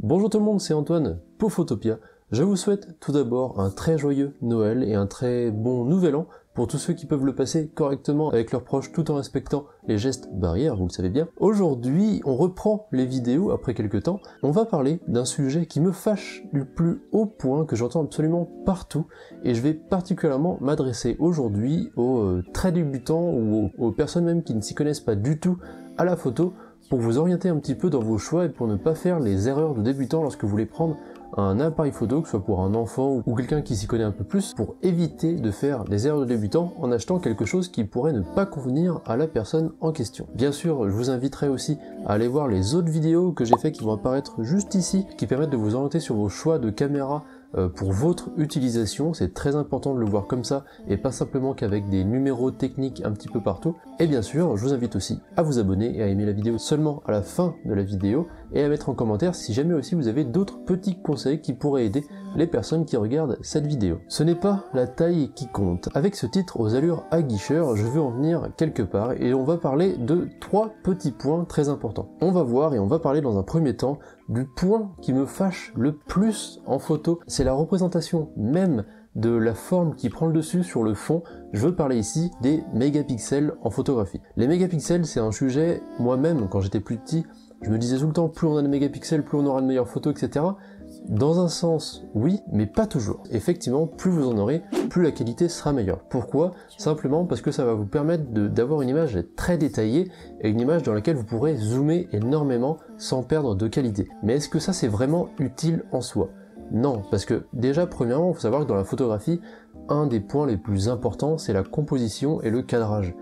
Bonjour tout le monde, c'est Antoine pour Photopia. Je vous souhaite tout d'abord un très joyeux Noël et un très bon nouvel an pour tous ceux qui peuvent le passer correctement avec leurs proches tout en respectant les gestes barrières, vous le savez bien. Aujourd'hui, on reprend les vidéos après quelques temps. On va parler d'un sujet qui me fâche du plus haut point, que j'entends absolument partout, et je vais particulièrement m'adresser aujourd'hui aux très débutants ou aux personnes même qui ne s'y connaissent pas du tout à la photo, pour vous orienter un petit peu dans vos choix et pour ne pas faire les erreurs de débutants lorsque vous voulez prendre un appareil photo, que ce soit pour un enfant ou quelqu'un qui s'y connaît un peu plus, pour éviter de faire des erreurs de débutants en achetant quelque chose qui pourrait ne pas convenir à la personne en question. Bien sûr, je vous inviterai aussi à aller voir les autres vidéos que j'ai fait qui vont apparaître juste ici, qui permettent de vous orienter sur vos choix de caméra pour votre utilisation. C'est très important de le voir comme ça et pas simplement qu'avec des numéros techniques un petit peu partout. Et bien sûr, je vous invite aussi à vous abonner et à aimer la vidéo seulement à la fin de la vidéo et à mettre en commentaire si jamais aussi vous avez d'autres petits conseils qui pourraient aider les personnes qui regardent cette vidéo. Ce n'est pas la taille qui compte. Avec ce titre aux allures aguicheurs, je veux en venir quelque part et on va parler de 3 petits points très importants. On va voir et on va parler dans un premier temps du point qui me fâche le plus en photo. C'est la représentation même de la forme qui prend le dessus sur le fond. Je veux parler ici des mégapixels en photographie. Les mégapixels, c'est un sujet, moi-même, quand j'étais plus petit, je me disais tout le temps, plus on a de mégapixels, plus on aura de meilleures photos, etc. Dans un sens, oui, mais pas toujours. Effectivement, plus vous en aurez, plus la qualité sera meilleure. Pourquoi? Simplement parce que ça va vous permettre d'avoir une image très détaillée et une image dans laquelle vous pourrez zoomer énormément sans perdre de qualité. Mais est-ce que ça c'est vraiment utile en soi? Non, parce que déjà, premièrement, il faut savoir que dans la photographie, un des points les plus importants, c'est la composition et le cadrage.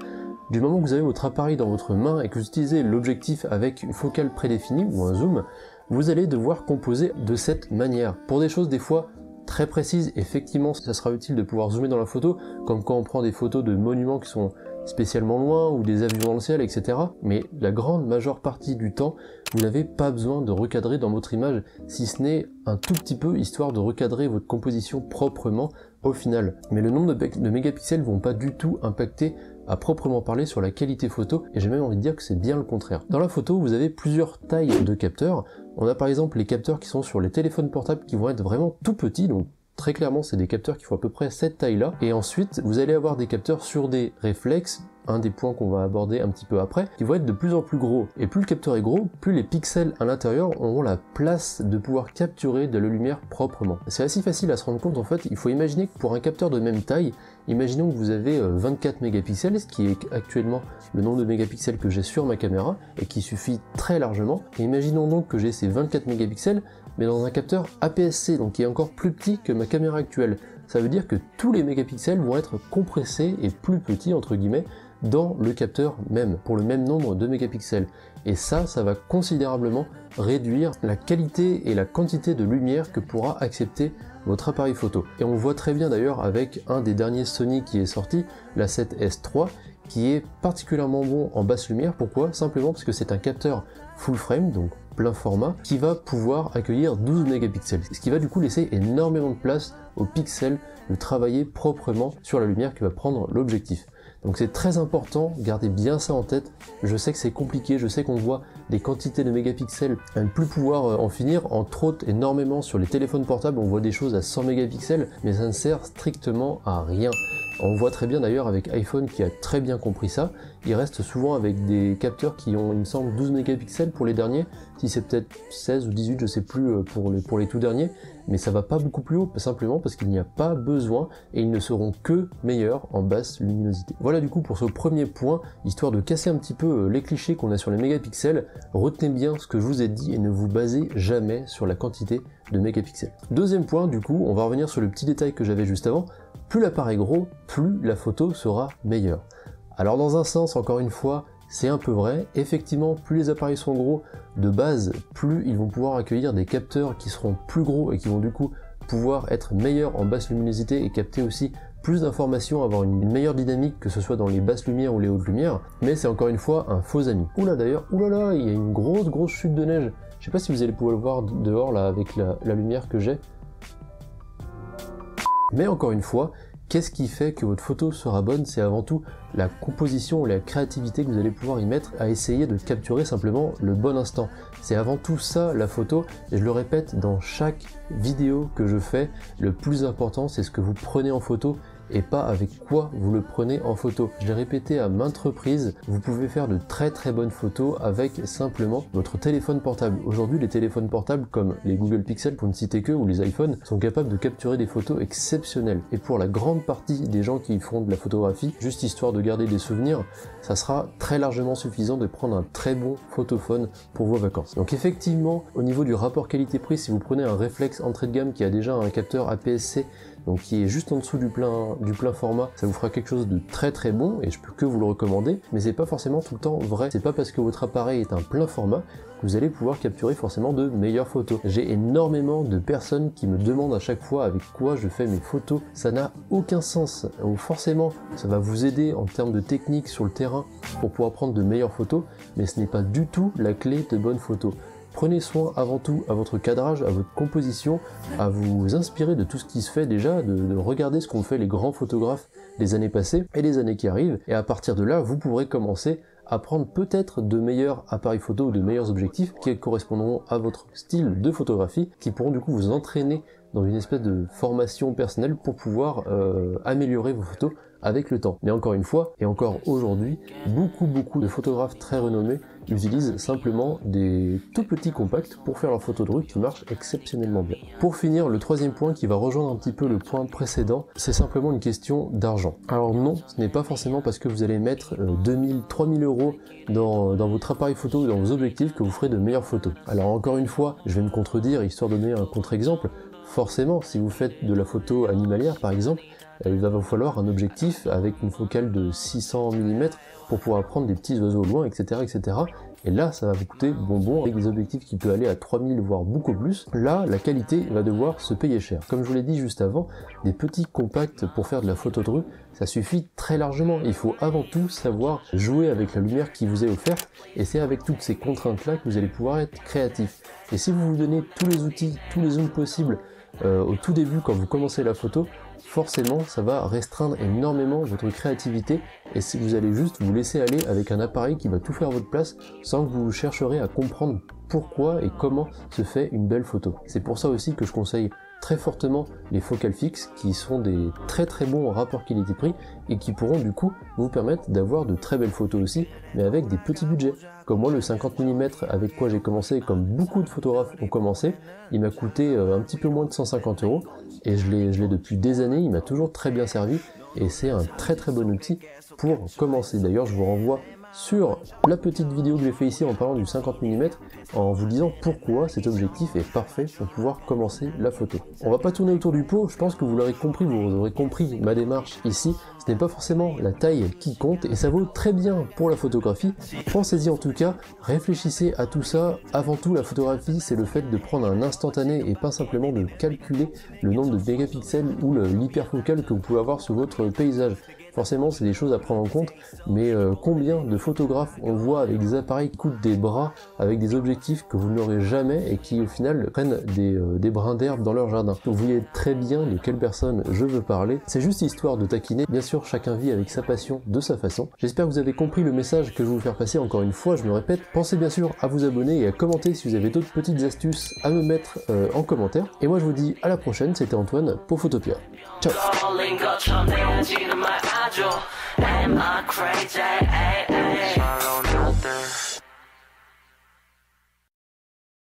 Du moment que vous avez votre appareil dans votre main et que vous utilisez l'objectif avec une focale prédéfinie ou un zoom, vous allez devoir composer de cette manière. Pour des choses des fois très précises, effectivement, ça sera utile de pouvoir zoomer dans la photo, comme quand on prend des photos de monuments qui sont spécialement loin ou des avions dans le ciel, etc. Mais la grande majeure partie du temps, vous n'avez pas besoin de recadrer dans votre image, si ce n'est un tout petit peu, histoire de recadrer votre composition proprement au final. Mais le nombre de mégapixels vont pas du tout impacter à proprement parler sur la qualité photo, et j'ai même envie de dire que c'est bien le contraire. Dans la photo, vous avez plusieurs tailles de capteurs. On a par exemple les capteurs qui sont sur les téléphones portables qui vont être vraiment tout petits, donc très clairement c'est des capteurs qui font à peu près cette taille là, et ensuite vous allez avoir des capteurs sur des réflexes, un des points qu'on va aborder un petit peu après, qui vont être de plus en plus gros. Et plus le capteur est gros, plus les pixels à l'intérieur auront la place de pouvoir capturer de la lumière proprement. C'est assez facile à se rendre compte en fait, il faut imaginer que pour un capteur de même taille, imaginons que vous avez 24 mégapixels, ce qui est actuellement le nombre de mégapixels que j'ai sur ma caméra, et qui suffit très largement, et imaginons donc que j'ai ces 24 mégapixels, mais dans un capteur APS-C, donc qui est encore plus petit que ma caméra actuelle. Ça veut dire que tous les mégapixels vont être compressés et plus petits, entre guillemets, dans le capteur même, pour le même nombre de mégapixels. Et ça va considérablement réduire la qualité et la quantité de lumière que pourra accepter votre appareil photo. Et on voit très bien d'ailleurs avec un des derniers Sony qui est sorti, la 7S III, qui est particulièrement bon en basse lumière. Pourquoi? Simplement parce que c'est un capteur full frame, donc plein format, qui va pouvoir accueillir 12 mégapixels, ce qui va du coup laisser énormément de place aux pixels de travailler proprement sur la lumière qui va prendre l'objectif. Donc c'est très important, gardez bien ça en tête. Je sais que c'est compliqué, je sais qu'on voit des quantités de mégapixels à ne plus pouvoir en finir, entre autres énormément sur les téléphones portables, on voit des choses à 100 mégapixels, mais ça ne sert strictement à rien. On voit très bien d'ailleurs avec iPhone qui a très bien compris ça, il reste souvent avec des capteurs qui ont, il me semble, 12 mégapixels pour les derniers, si c'est peut-être 16 ou 18, je sais plus pour les tout derniers, mais ça va pas beaucoup plus haut, simplement parce qu'il n'y a pas besoin et ils ne seront que meilleurs en basse luminosité. Voilà du coup pour ce premier point, histoire de casser un petit peu les clichés qu'on a sur les mégapixels, retenez bien ce que je vous ai dit et ne vous basez jamais sur la quantité de mégapixels. Deuxième point, du coup, on va revenir sur le petit détail que j'avais juste avant, plus l'appareil est gros, plus la photo sera meilleure. Alors dans un sens, encore une fois, c'est un peu vrai, effectivement, plus les appareils sont gros, de base, plus ils vont pouvoir accueillir des capteurs qui seront plus gros et qui vont du coup pouvoir être meilleurs en basse luminosité et capter aussi plus d'informations, avoir une meilleure dynamique, que ce soit dans les basses lumières ou les hautes lumières, mais c'est encore une fois un faux ami. Oula d'ailleurs, oulala, il y a une grosse chute de neige. Je sais pas si vous allez pouvoir le voir dehors là avec la lumière que j'ai. Mais encore une fois, Qu'est-ce qui fait que votre photo sera bonne? C'est avant tout la composition, la créativité que vous allez pouvoir y mettre à essayer de capturer simplement le bon instant. C'est avant tout ça la photo, et je le répète dans chaque vidéo que je fais, le plus important c'est ce que vous prenez en photo et pas avec quoi vous le prenez en photo. Je l'ai répété à maintes reprises, vous pouvez faire de très bonnes photos avec simplement votre téléphone portable. Aujourd'hui, les téléphones portables comme les Google Pixel pour ne citer que, ou les iPhones, sont capables de capturer des photos exceptionnelles. Et pour la grande partie des gens qui font de la photographie, juste histoire de garder des souvenirs, ça sera très largement suffisant de prendre un très bon photophone pour vos vacances. Donc effectivement, au niveau du rapport qualité-prix, si vous prenez un réflexe entrée de gamme qui a déjà un capteur APS-C, donc qui est juste en dessous du plein format, ça vous fera quelque chose de très bon et je peux que vous le recommander, mais c'est pas forcément tout le temps vrai. C'est pas parce que votre appareil est un plein format que vous allez pouvoir capturer forcément de meilleures photos. J'ai énormément de personnes qui me demandent à chaque fois avec quoi je fais mes photos, ça n'a aucun sens. Donc forcément, ça va vous aider en termes de technique sur le terrain pour pouvoir prendre de meilleures photos, mais ce n'est pas du tout la clé de bonnes photos. Prenez soin avant tout à votre cadrage, à votre composition, à vous inspirer de tout ce qui se fait déjà, de regarder ce qu'ont fait les grands photographes des années passées et les années qui arrivent, et à partir de là, vous pourrez commencer à prendre peut-être de meilleurs appareils photo ou de meilleurs objectifs qui correspondront à votre style de photographie, qui pourront du coup vous entraîner dans une espèce de formation personnelle pour pouvoir améliorer vos photos avec le temps. Mais encore une fois, et encore aujourd'hui, beaucoup de photographes très renommés utilisent simplement des tout petits compacts pour faire leurs photos de rue qui marchent exceptionnellement bien. Pour finir, le troisième point qui va rejoindre un petit peu le point précédent, c'est simplement une question d'argent. Alors non, ce n'est pas forcément parce que vous allez mettre 2000, 3000 euros dans votre appareil photo ou dans vos objectifs que vous ferez de meilleures photos. Alors encore une fois, je vais me contredire histoire de donner un contre-exemple. Forcément, si vous faites de la photo animalière par exemple, il va vous falloir un objectif avec une focale de 600 mm pour pouvoir prendre des petits oiseaux au loin, etc. Et là, ça va vous coûter bonbon avec des objectifs qui peuvent aller à 3000 voire beaucoup plus. Là, la qualité va devoir se payer cher. Comme je vous l'ai dit juste avant, des petits compacts pour faire de la photo de rue, ça suffit très largement. Il faut avant tout savoir jouer avec la lumière qui vous est offerte, et c'est avec toutes ces contraintes-là que vous allez pouvoir être créatif. Et si vous vous donnez tous les outils, tous les zooms possibles au tout début quand vous commencez la photo, forcément ça va restreindre énormément votre créativité, et si vous allez juste vous laisser aller avec un appareil qui va tout faire à votre place sans que vous chercherez à comprendre pourquoi et comment se fait une belle photo. C'est pour ça aussi que je conseille très fortement les focales fixes qui sont des très bons rapports qualité-prix et qui pourront du coup vous permettre d'avoir de très belles photos aussi, mais avec des petits budgets. Comme moi, le 50 mm avec quoi j'ai commencé, comme beaucoup de photographes ont commencé, il m'a coûté un petit peu moins de 150 € et je l'ai depuis des années, il m'a toujours très bien servi et c'est un très bon outil pour commencer. D'ailleurs, je vous renvoie sur la petite vidéo que j'ai fait ici en parlant du 50 mm, en vous disant pourquoi cet objectif est parfait pour pouvoir commencer la photo. On va pas tourner autour du pot, je pense que vous l'aurez compris, vous aurez compris ma démarche ici. Ce n'est pas forcément la taille qui compte et ça vaut très bien pour la photographie. Pensez-y en tout cas, réfléchissez à tout ça. Avant tout, la photographie, c'est le fait de prendre un instantané et pas simplement de calculer le nombre de mégapixels ou l'hyperfocale que vous pouvez avoir sur votre paysage. Forcément, c'est des choses à prendre en compte, mais combien de photographes on voit avec des appareils qui coûtent des bras, avec des objectifs que vous n'aurez jamais et qui au final prennent des brins d'herbe dans leur jardin. Vous voyez très bien de quelle personne je veux parler. C'est juste histoire de taquiner. Bien sûr, chacun vit avec sa passion de sa façon. J'espère que vous avez compris le message que je vais vous faire passer. Encore une fois, je me répète, pensez bien sûr à vous abonner et à commenter si vous avez d'autres petites astuces à me mettre en commentaire. Et moi, je vous dis à la prochaine. C'était Antoine pour Photopia. Ciao. Am I crazy?